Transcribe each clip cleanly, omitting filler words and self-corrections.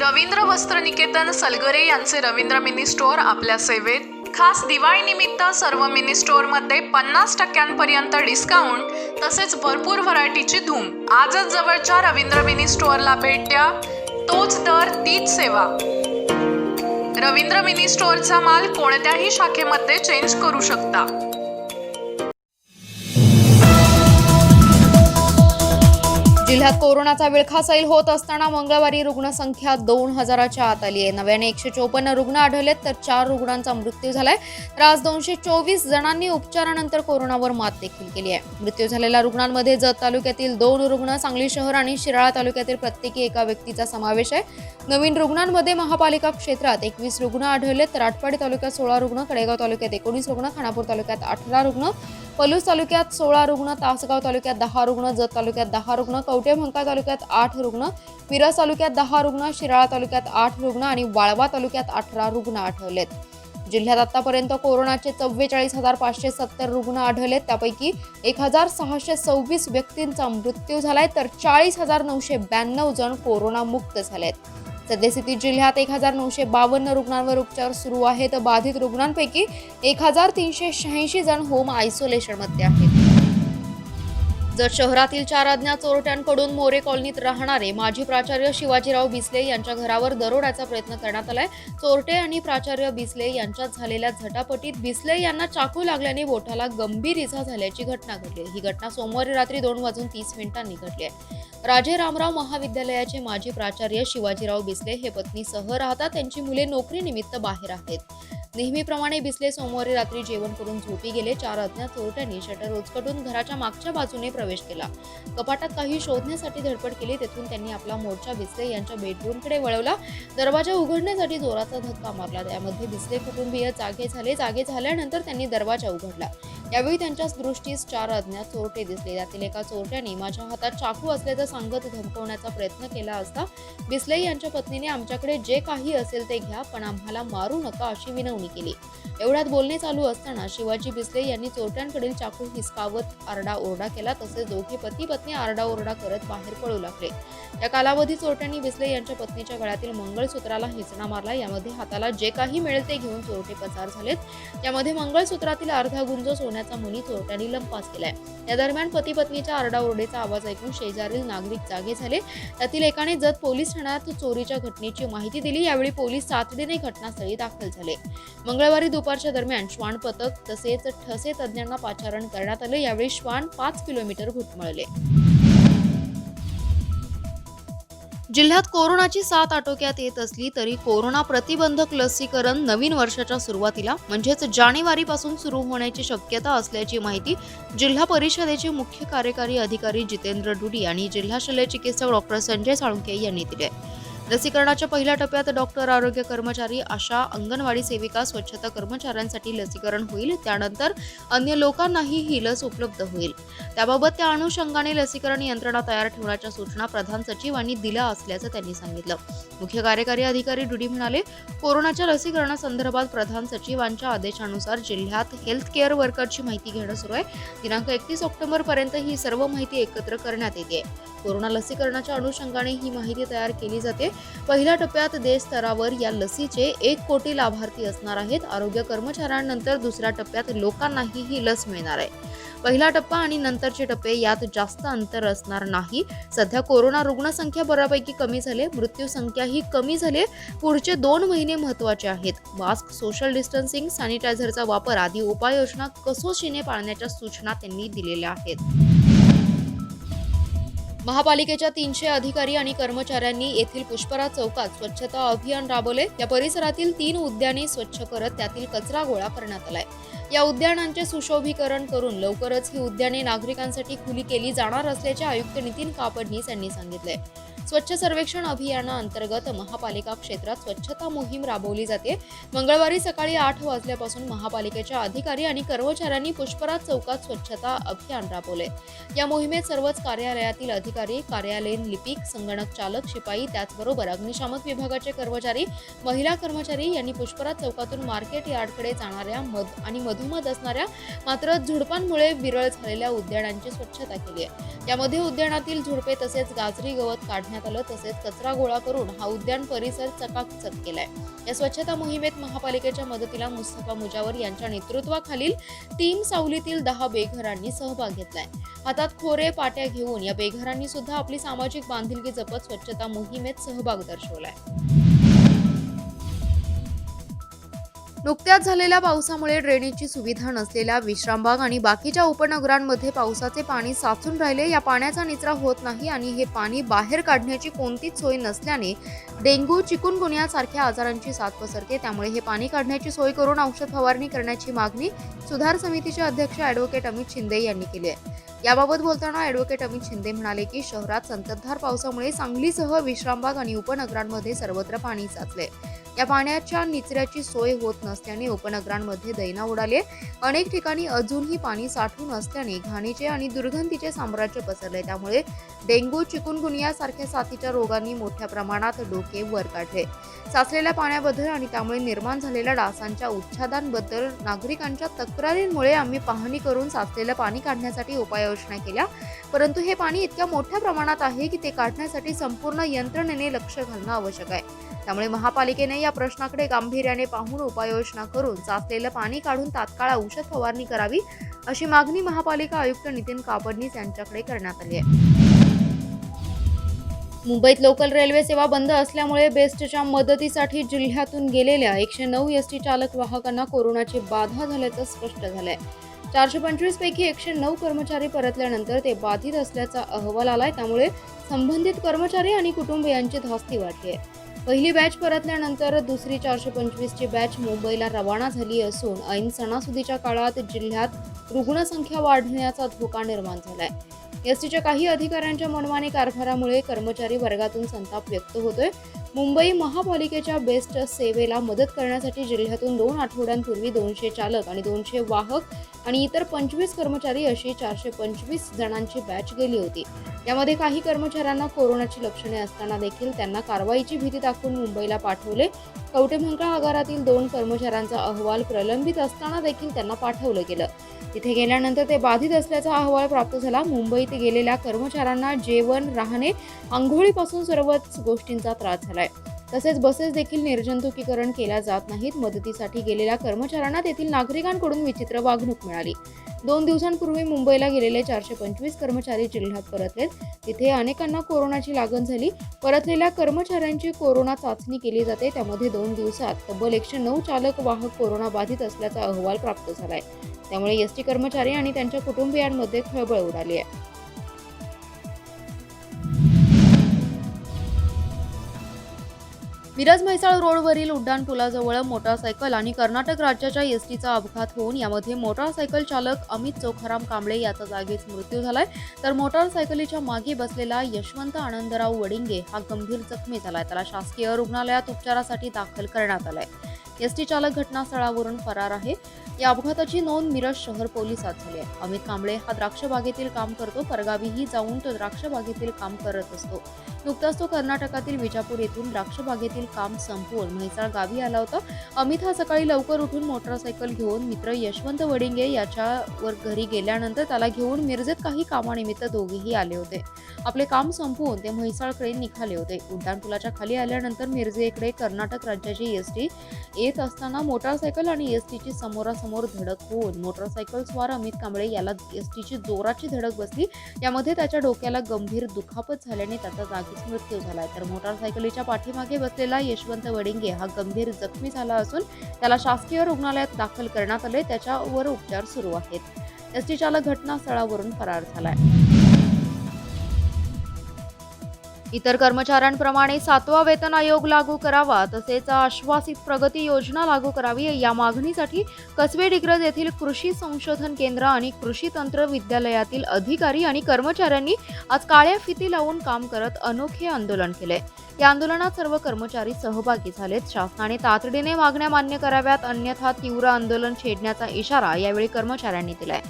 रवींद्र वस्त्रनिकेतन सलगरे यांचे Ravindra mini store आपल्या सेवेत. खास दिवाळी निमित्त सर्व मिनी स्टोअरमध्ये 50% डिस्काउंट तसेच भरपूर व्हरायटीची धूम. आजच जवळच्या रवींद्र मिनी स्टोअरला भेट द्या. तोच दर तीच सेवा. रवींद्र मिनी स्टोअरचा माल कोणत्याही शाखेमध्ये चेंज करू शकता. जिल्ह्यात कोरोनाचा विळखा सैल होत असताना मंगळवारी रुग्णसंख्या 2000च्या आत आली आहे. नव्याने 154 रुग्ण आढळलेत तर 4 रुग्णांचा मृत्यू झालाय. तर आज 224 जणांनी उपचारानंतर कोरोनावर मात देखील केली आहे. मृत्यू झालेल्या रुग्णांमध्ये जत तालुक्यातील 2 रुग्ण, सांगली शहर आणि शिराळा तालुक्यातील प्रत्येकी एका व्यक्तीचा समावेश आहे. नवीन रुग्णांमध्ये महापालिका क्षेत्रात 21 रुग्ण आढळलेत तर आटपाडी तालुक्यात 16 रुग्ण, कडेगाव तालुक्यात 19 रुग्ण, खानापूर तालुक्यात 18 रुग्ण, पलूस तालुक्यात 16 रुग्ण, तासगाव तालुक्यात 10 रुग्ण, जत तालुक्यात 10 रुग्ण, कवठेमंकाळ तालुक्यात 8 रुग्ण, मिरज तालुक्यात 10 रुग्ण, शिराळा तालुक्यात 8 रुग्ण आणि वाळवा तालुक्यात 18 रुग्ण आढळलेत. जिल्ह्यात आतापर्यंत कोरोनाचे 44,570 रुग्ण आढळलेत. त्यापैकी 1,626 व्यक्तींचा मृत्यू झालाय तर 40,992 जण कोरोनामुक्त झालेत. सद्यस्थितीत जिल्ह्यात 1,952 रुग्णांवर उपचार सुरू आहेत. बाधित रुग्णांपैकी 1,386 जण होम आयसोलेशनमध्ये आहेत. जत शहरातील 4 अज्ञात चोरट्यांकडून मोरे कॉलनीत राहणारे माजी प्राचार्य शिवाजीराव बिसले यांच्या घरावर दरोड्याचा प्रयत्न करण्यात आलाय. चोरटे आणि प्राचार्य बिसले यांच्यात झालेल्या झटापटीत बिसले यांना चाकू लागल्याने बोटाला गंभीर इजा झाल्याची घटना घडली. ही घटना सोमवारी रात्री 2:30 घडली आहे. राजे रामराव महाविद्यालयाचे माजी प्राचार्य शिवाजीराव बिसले हे पत्नीसह राहतात. त्यांची मुले नोकरीनिमित्त बाहेर आहेत. नेहमीप्रमाणे बिसले सोमवारी रात्री जेवण करून झोपी गेले. 4 अज्ञात चोरट्यांनी शटर उचकटून घराच्या मागच्या बाजूने प्रवेश केला. कपाटात काही शोधण्यासाठी धडपड केली. तेथून त्यांनी आपला मोर्चा बिसले यांच्या बेडरूमकडे वळवला. दरवाजा उघडण्यासाठी जोराचा धक्का मारला. त्यामध्ये बिसले कुटुंबीय जागे झाले. जागे झाल्यानंतर त्यांनी दरवाजा उघडला. यावेळी त्यांच्या दृष्टीस 4 अज्ञात चोरटे दिसले. त्यातील एका चोरट्याने माझ्या हातात चाकू असल्याचं सांगत धमकवण्याचा प्रयत्न केला असता बिसले यांच्या पत्नीने आमच्याकडे जे काही असेल ते घ्या, पण आम्हाला मारू नका अशी विनवणी केली. एवढ्यात बोलणे चालू असताना शिवाजी बिसले यांनी चोरट्यांकडील चाकू हिसकावत आरडाओरडा केला. तसेच दोघे पती पत्नी आरडाओरडा करत बाहेर पळू लागले. या कालावधीत चोरट्यांनी बिसले यांच्या पत्नीच्या गळ्यातील मंगळसूत्राला हिसणा मारला. यामध्ये हाताला जे काही मिळेल ते घेऊन चोरटे पसार झालेत. यामध्ये मंगळसूत्रातील अर्धा गुंज सोन्याचा मणी चोरट्यांनी लंपास केलाय. या दरम्यान पती पत्नीच्या आरडाओरडेचा आवाज ऐकून शेजारील नागरिक जागे झाले. त्यातील एकाने जत पोलीस ठाण्यात चोरीच्या घटनेची माहिती दिली. यावेळी पोलीस तातडीने घटनास्थळी दाखल झाले. मंगळवारी दुपारच्या दरम्यान श्वान पथक तसेच ठसे तज्ज्ञांना पाचारण करण्यात आले. यावेळी श्वान 5 किलोमीटर घुटमळले. जिल्ह्यात कोरोनाची साथ आटोक्यात येत असली तरी कोरोना प्रतिबंधक लसीकरण नवीन वर्षाच्या सुरुवातीला म्हणजेच जानेवारीपासून सुरू होण्याची शक्यता असल्याची माहिती जिल्हा परिषदेचे मुख्य कार्यकारी अधिकारी जितेंद्र डुडी आणि जिल्हा शल्य चिकित्सक डॉक्टर संजय साळुंखे यांनी दिले. लसीकरणाच्या पहिल्या टप्प्यात डॉक्टर, आरोग्य कर्मचारी, आशा, अंगणवाडी सेविका, स्वच्छता कर्मचाऱ्यांसाठी लसीकरण होईल. त्यानंतर अन्य लोकांनाही ही लस उपलब्ध होईल. त्याबाबत त्या अनुषंगाने लसीकरण यंत्रणा तयार ठेवण्याच्या सूचना प्रधान सचिवांनी दिल्या असल्याचं त्यांनी सांगितलं. मुख्य कार्यकारी अधिकारी डुडी म्हणाले, कोरोनाच्या लसीकरणासंदर्भात प्रधान सचिवांच्या आदेशानुसार जिल्ह्यात हेल्थ केअर वर्करची माहिती घेणं सुरू आहे. दिनांक 31 ऑक्टोबर पर्यंत ही सर्व माहिती एकत्र करण्यात येते. कोरोना लसीकरणाच्या अनुषंगाने ही माहिती तयार केली जाते. पहिल्या टप्प्यात देश स्तरावर या लसीचे 1 कोटी लाभार्थी असणार आहेत. आरोग्य कर्मचाऱ्यांनंतर दुसऱ्या टप्प्यात लोकांनाही ही लस मिळणार आहे. पहिला टप्पा आणि नंतरचे टप्पे यात जास्त अंतर असणार नाही. सध्या कोरोना रुग्णसंख्या बऱ्यापैकी कमी झाली, मृत्यू संख्याही कमी झाली. पुढचे 2 महिने महत्त्वाचे आहेत. मास्क, सोशल डिस्टन्सिंग, सॅनिटायझरचा वापर आदी उपाययोजना कसोशीने पाळण्याच्या सूचना त्यांनी दिलेल्या आहेत. महापालिकेच्या 300 अधिकारी आणि कर्मचाऱ्यांनी येथील पुष्पराज चौकात स्वच्छता अभियान राबवले. या परिसरातील 3 उद्याने स्वच्छ करत त्यातील कचरा गोळा करण्यात आलाय. या उद्यानांचे सुशोभीकरण करून लवकरच ही उद्याने नागरिकांसाठी खुली केली जाणार असल्याचे आयुक्त नितीन कापडनीस यांनी सांगितले. स्वच्छ सर्वेक्षण अभियानाअंतर्गत महापालिका क्षेत्रात स्वच्छता मोहीम राबवली जाते. मंगळवारी सकाळी 8 वाजल्यापासून महापालिकेच्या अधिकारी आणि कर्मचाऱ्यांनी पुष्पराज चौकात स्वच्छता अभियान राबवले. या मोहिमेत सर्वच कार्यालयातील अधिकारी, कार्यालयीन लिपिक, संगणक चालक, शिपाई, त्याचबरोबर अग्निशामक विभागाचे कर्मचारी, महिला कर्मचारी यांनी पुष्पराज चौकातून मार्केट यार्डकडे जाणाऱ्या आणि मधोमध असणाऱ्या मात्र झुडपांमुळे विरळ झालेल्या उद्यानांची स्वच्छता केली आहे. यामध्ये उद्यानातील झुडपे तसेच गाजरी गवत काढणे टाकण्यात आलं, तसेच कचरा गोळा करून हा उद्यान परिसर चकाचक केलाय. या स्वच्छता मोहिमेत महापालिकेच्या मदतीला मुस्तफा मुजावर यांच्या नेतृत्वाखालील टीम सावलीतील 10 बेघरांनी सहभाग घेतलाय. हातात खोरे पाट्या घेऊन या बेघरांनी सुद्धा आपली सामाजिक बांधिलकी जपत स्वच्छता मोहिमेत सहभाग दर्शवलाय. नुकत्याच झालेल्या पावसामुळे ड्रेनेजची सुविधा नसलेल्या विश्रामबाग आणि बाकीच्या उपनगरांमध्ये पावसाचे पाणी साचून राहिले. या पाण्याचा निचरा होत नाही आणि हे पाणी बाहेर काढण्याची कोणतीच सोय नसल्याने डेंग्यू, चिकुनगुन्या सारख्या आजारांची साथ पसरते. त्यामुळे हे पाणी काढण्याची सोय करून औषध फवारणी करण्याची मागणी सुधार समितीचे अध्यक्ष ॲडव्होकेट अमित शिंदे यांनी केली आहे. याबाबत बोलताना ॲडव्होकेट अमित शिंदे म्हणाले की शहरात संततधार पावसामुळे सांगलीसह विश्रामबाग आणि उपनगरांमध्ये सर्वत्र पाणी साचले. या पाण्याच्या निचऱ्याची सोय होत नसल्याने उपनगरांमध्ये दैना उडाली आहे. अनेक ठिकाणी अजूनही पाणी साठून असल्याने घाणीचे आणि दुर्गंधीचे साम्राज्य पसरले. त्यामुळे डेंग्यू, चिकुनगुनिया सारख्या साथीच्या रोगांनी मोठ्या प्रमाणात डोके वर काढले. साचलेल्या पाण्याबद्दल आणि त्यामुळे निर्माण झालेल्या डासांच्या उच्छादांबद्दल नागरिकांच्या तक्रारींमुळे आम्ही पाहणी करून साचलेलं पाणी काढण्यासाठी उपाययोजना केल्या. परंतु हे पाणी इतक्या मोठ्या प्रमाणात आहे की ते काढण्यासाठी संपूर्ण यंत्रणेने लक्ष घालणं आवश्यक आहे. त्यामुळे महापालिकेने या प्रश्नाकडे गांभीर्याने पाहून उपाययोजना करून साचलेलं पाणी काढून तात्काळ औषध फवारणी करावी, अशी मागणी महापालिका आयुक्त नितीन कापडनीस यांच्याकडे करण्यात आली आहे. मुंबईत लोकल रेल्वे सेवा बंद असल्यामुळे बेस्टच्या मदतीसाठी जिल्ह्यातून गेलेल्या 109 एसटी चालक वाहकांना कोरोनाची बाधा झाल्याचं स्पष्ट झालंय. 425 पैकी 109 कर्मचारी परतल्यानंतर ते बाधित असल्याचा अहवाल आलाय. त्यामुळे संबंधित कर्मचारी आणि कुटुंबियांची धास्ती वाढली आहे. पहिली बॅच परतल्यानंतर दुसरी 425 ची बॅच मुंबईला रवाना झाली असून ऐन सणासुदीच्या काळात जिल्ह्यात रुग्णसंख्या वाढण्याचा धोका निर्माण झालाय. एसटीच्या काही अधिकाऱ्यांच्या मनमानी कारभारामुळे कर्मचारी वर्गातून संताप व्यक्त होतोय. मुंबई महापालिकेच्या बेस्ट सेवेला मदत करण्यासाठी जिल्ह्यातून 2 आठवड्यांपूर्वी 200 चालक आणि 200 वाहक आणि इतर 25 कर्मचारी अशी 425 जणांची बॅच गेली होती. यामध्ये काही कर्मचाऱ्यांना कोरोनाची लक्षणे असताना देखील त्यांना कारवाईची भीती दाखवून मुंबईला पाठवले. कवठेमहांकाळ आगारातील 2 कर्मचाऱ्यांचा अहवाल प्रलंबित असताना देखील त्यांना पाठवलं गेलं. तिथे गेल्यानंतर ते बाधित असल्याचा अहवाल प्राप्त झाला. मुंबईत गेलेल्या कर्मचाऱ्यांना जेवण, राहणे, आंघोळीपासून सर्वच गोष्टींचा त्रास झालाय. तसेच बसेस देखील निर्जंतुकीकरण केल्या जात नाहीत. मदतीसाठी गेलेल्या कर्मचाऱ्यांना तेथील नागरिकांकडून विचित्र वागणूक मिळाली. 2 दिवसांपूर्वी मुंबईला गेलेले 425 कर्मचारी जिल्ह्यात परतलेत. तिथे अनेकांना कोरोनाची लागण झाली. परतलेल्या कर्मचाऱ्यांची कोरोना चाचणी केली जाते. त्यामध्ये 2 दिवसात तब्बल 109 चालक वाहक कोरोना बाधित असल्याचा अहवाल प्राप्त झालाय. त्यामुळे एसटी कर्मचारी आणि त्यांच्या कुटुंबियांमध्ये खळबळ उडाली आहे. मिरज-म्हैसाळ रोडवरील उड्डाणपुलाजवळ मोटारसायकल आणि कर्नाटक राज्याच्या एसटीचा अपघात होऊन यामध्ये मोटारसायकल चालक अमित चोखाराम कांबळे याचा जागीच मृत्यू झालाय. तर मोटारसायकलीच्या मागे बसलेला यशवंत आनंदराव वडिंगे हा गंभीर जखमी झालाय. त्याला शासकीय रुग्णालयात उपचारासाठी दाखल करण्यात आलाय. एसटी चालक घटनास्थळावरून फरार आहे. या अपघाताची नोंद मिरज शहर पोलिसात झाली आहे. अमित कांबळे हा द्राक्ष बागेतील काम करतो. परगावीही जाऊन तो द्राक्ष बागेतील काम करत असतो. नुकताच तो कर्नाटकातील विजापूर येथून द्राक्ष बागेतील काम संपवून म्हैसाळ गावी आला होता. अमित हा सकाळी लवकर उठून मोटारसायकल घेऊन मित्र यशवंत वडिंगे याच्यावर घरी गेल्यानंतर त्याला घेऊन मिरजेत काही कामानिमित्त दोघेही आले होते. आपले काम संपवून ते म्हैसाळकडे निघाले होते. उड्डाणपुलाच्या खाली आल्यानंतर मिरजेकडे कर्नाटक राज्याची एसटी येत असताना मोटारसायकल आणि एसटीची समोरासमोर धडक होऊन मोटारसायकल स्वार अमित कांबळे याला एसटीची जोराची धडक बसली. यामध्ये त्याच्या डोक्याला गंभीर दुखापत झाल्याने त्याचा जागीच मृत्यू झालाय. तर मोटारसायकलीच्या पाठीमागे बसलेला यशवंत वडिंगे हा गंभीर जखमी झाला असून त्याला शासकीय रुग्णालयात दाखल करण्यात आले. त्याच्यावर उपचार सुरू आहेत. एसटी चालक घटनास्थळावरून फरार झालाय. इतर कर्मचाऱ्यांप्रमाणे 7वा वेतन आयोग लागू करावा, तसेच आश्वासित प्रगती योजना लागू करावी या मागणीसाठी कसबे डिग्रज येथील कृषी संशोधन केंद्र आणि कृषी तंत्र विद्यालयातील अधिकारी आणि कर्मचाऱ्यांनी आज काळ्या फिती लावून काम करत अनोखे आंदोलन केले. या आंदोलनात सर्व कर्मचारी सहभागी झालेत. शासनाने तातडीने मागण्या मान्य कराव्यात, अन्यथा तीव्र आंदोलन छेडण्याचा इशारा यावेळी कर्मचाऱ्यांनी दिलाय.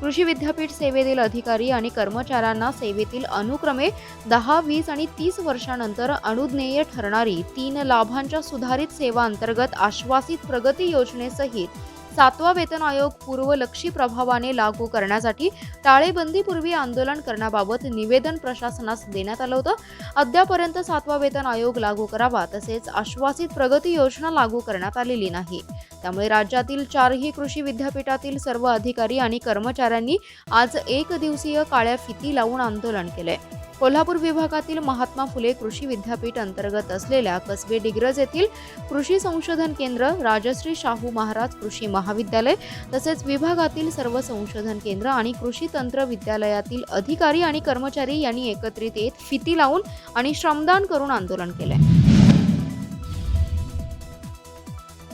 कृषी विद्यापीठ सेवेतील अधिकारी आणि कर्मचाऱ्यांना सेवेतील अनुक्रमे 10, 20 आणि 30 वर्षानंतर अनुज्ञेय ठरणारी 3 लाभांच्या सुधारित सेवा अंतर्गत आश्वासित प्रगती योजनेसहित 7वा वेतन आयोग पूर्वलक्षी प्रभावाने लागू करण्यासाठी टाळेबंदीपूर्वी आंदोलन करण्याबाबत निवेदन प्रशासनास देण्यात आलं होतं. अद्यापर्यंत 7वा वेतन आयोग लागू करावा तसेच आश्वासित प्रगती योजना लागू करण्यात आलेली नाही. त्यामुळे राज्यातील 4ही कृषी विद्यापीठातील सर्व अधिकारी आणि कर्मचाऱ्यांनी आज 1 दिवसीय काळ्या फिती लावून आंदोलन केलंय. कोल्हापूर विभागातील महात्मा फुले कृषी विद्यापीठ अंतर्गत असलेल्या कसबे डिग्रज येथील कृषी संशोधन केंद्र, राजश्री शाहू महाराज कृषी महाविद्यालय तसेच विभागातील सर्व संशोधन केंद्र आणि कृषी तंत्र विद्यालयातील अधिकारी आणि कर्मचारी यांनी एकत्रित येत फिती लावून आणि श्रमदान करून आंदोलन केलंय.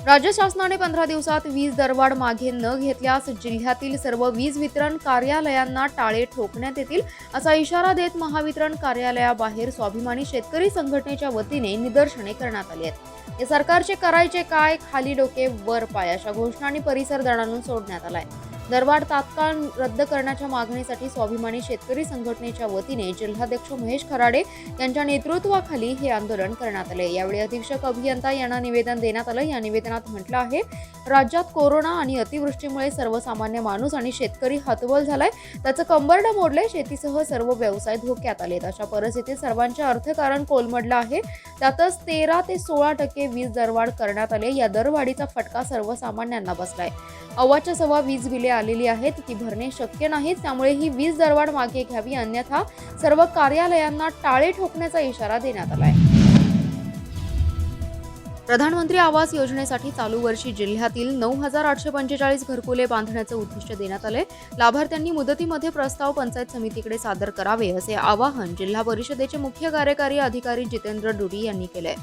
राज्य शासनाने 15 दिवसात वीज दरवाढ मागे न घेतल्यास जिल्ह्यातील सर्व वीज वितरण कार्यालयांना टाळे ठोकण्यात येतील असा इशारा देत महावितरण कार्यालयाबाहेर स्वाभिमानी शेतकरी संघटनेच्या वतीने निदर्शने करण्यात आली आहेत. या सरकारचे करायचे काय, खाली डोके वर पाय अशा घोषणांनी परिसर दणाणून सोडण्यात आलाय. दरवाढ तात्काळ रद्द करण्याच्या मागणीसाठी स्वाभिमानी शेतकरी संघटनेच्या वतीने जिल्हाध्यक्ष महेश खराडे यांच्या नेतृत्वाखाली हे आंदोलन करण्यात आले. यावेळी अधीक्षक अभियंता यांना निवेदन देण्यात आलं. या निवेदनात म्हटलं आहे, राज्यात कोरोना आणि अतिवृष्टीमुळे सर्वसामान्य माणूस आणि शेतकरी हतबल झालाय. त्याचं कंबरडं मोडलंय. शेतीसह सर्व व्यवसाय धोक्यात आलेत. अशा परिस्थितीत सर्वांचे अर्थकारण कोलमडलं आहे. त्यातच 13 ते 16% वीज दरवाढ करण्यात आले. या दरवाढीचा फटका सर्वसामान्यांना बसलाय. अव्वाच्या सव्वा वीज बिले आलेली आहेत, ती भरणे शक्य नाही. त्यामुळे ही वीज दरवाढ मागे घ्यावी, अन्यथा सर्व कार्यालयांना टाळे ठोकण्याचा इशारा देण्यात आलाय. प्रधानमंत्री आवास योजनेसाठी चालू वर्षी जिल्ह्यातील 9,845 घरकुले बांधण्याचं उद्दिष्ट देण्यात आले. लाभार्थ्यांनी मुदतीमध्ये प्रस्ताव पंचायत समितीकडे सादर करावे असे आवाहन जिल्हा परिषदेचे मुख्य कार्यकारी अधिकारी जितेंद्र डुडी यांनी केलंय.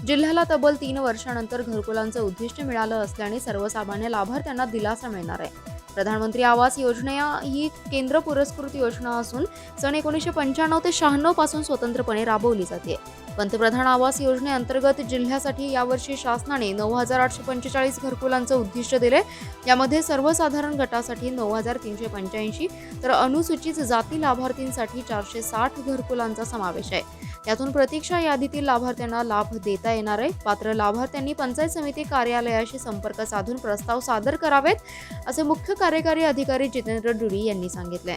जिल्ह्याला तब्बल 3 वर्षांनंतर घरकुलांचं उद्दिष्ट मिळालं असल्याने सर्वसामान्य लाभार्थ्यांना दिलासा मिळणार आहे. प्रधानमंत्री आवास योजना ही केंद्र पुरस्कृत योजना असून सन 1995 ते 96 पासून स्वतंत्रपणे राबवली जाते. पंतप्रधान आवास योजनेअंतर्गत जिल्ह्यासाठी यावर्षी शासनाने 9,845 घरकुलांचं उद्दिष्ट दिले. यामध्ये सर्वसाधारण गटासाठी 9,385 तर अनुसूचित जाती लाभार्थींसाठी 460 घरकुलांचा समावेश आहे. यातून प्रतीक्षा यादीतील लाभार्थ्यांना लाभ देता येणार आहे. पात्र लाभार्थ्यांनी पंचायत समिती कार्यालयाशी संपर्क साधून प्रस्ताव सादर करावेत असे मुख्य कार्यकारी अधिकारी जितेंद्र डुडी यांनी सांगितले.